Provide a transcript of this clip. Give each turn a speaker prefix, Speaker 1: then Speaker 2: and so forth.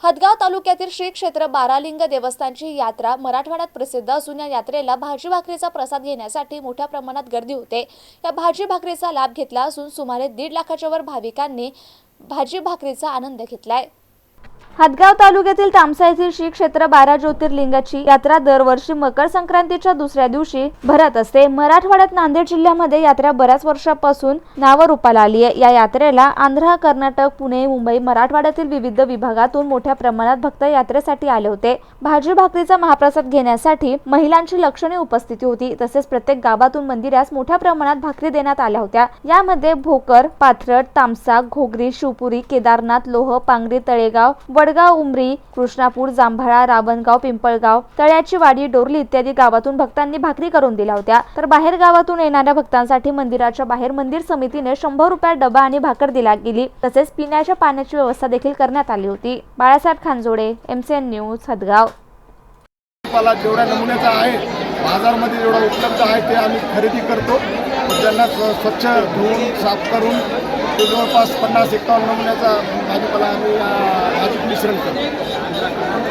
Speaker 1: हदगाव तालुक्यातील श्री क्षेत्र बारालिंग देवस्थानची यात्रा मराठवाड्यात प्रसिद्ध असून या यात्रेला भाजी भाकरीचा प्रसाद घेण्यासाठी मोठ्या प्रमाणात गर्दी होते। या भाजी भाकरीचा लाभ घेतला असून सुमारे 1.5 लाखाच्या वर भाविकांनी भाजी भाकरीचा आनंद घेतलाय। हदगाव तालुक्यातील तामसा येथील श्री क्षेत्र 12 ज्योतिर्लिंगाची यात्रा दरवर्षी मकर संक्रांतीच्या दुसऱ्या दिवशी भरत असते। मराठवाड्यात नांदेड जिल्ह्यामध्ये यात्रा बऱ्याच वर्षापासून नावारूपाला आली आहे। या यात्रेला आंध्र, कर्नाटक, पुणे, मुंबई, मराठवाड्यातील विविध विभागातून मोठ्या प्रमाणात भक्त यात्रेसाठी आले होते। भाजी भाकरीचा महाप्रसाद घेण्यासाठी महिलांची लक्षणीय उपस्थिती होती। तसेच प्रत्येक गावातून मंदिरास मोठ्या प्रमाणात भाकरी देण्यात आल्या होत्या। यामध्ये भोकर, पाथरड, तामसा, घोगरी, शिवपुरी, केदारनाथ, लोह, पांगरी, तळेगाव, वडगाव, उमरी, कृष्णापूर, जांभळा, रावणगाव, पिंपळगाव, तळ्याची वाडी, डोरली इत्यादी गावातून भक्तांनी भाकरी करून दिल्या होत्या। तर बाहेर गावातून येणाऱ्या भक्तांसाठी मंदिराच्या बाहेर मंदिर समितीने 100 रुपयात डबा आणि भाकर दिला गेली। तसेच पिण्याच्या पाण्याची व्यवस्था देखील करण्यात आली होती। Balasaheb Khanjode, MCN news, Hadgaon.
Speaker 2: मला जेवढ्या नमुन्याचा आहे बाजारमध्ये जेवढा उपलब्ध आहे ते आम्ही खरेदी करतो। त्यांना स्वच्छ धुवून साफ करून जवळपास 50-51 नमुन्याचा भाजीपाला आम्ही मिश्रण करतो।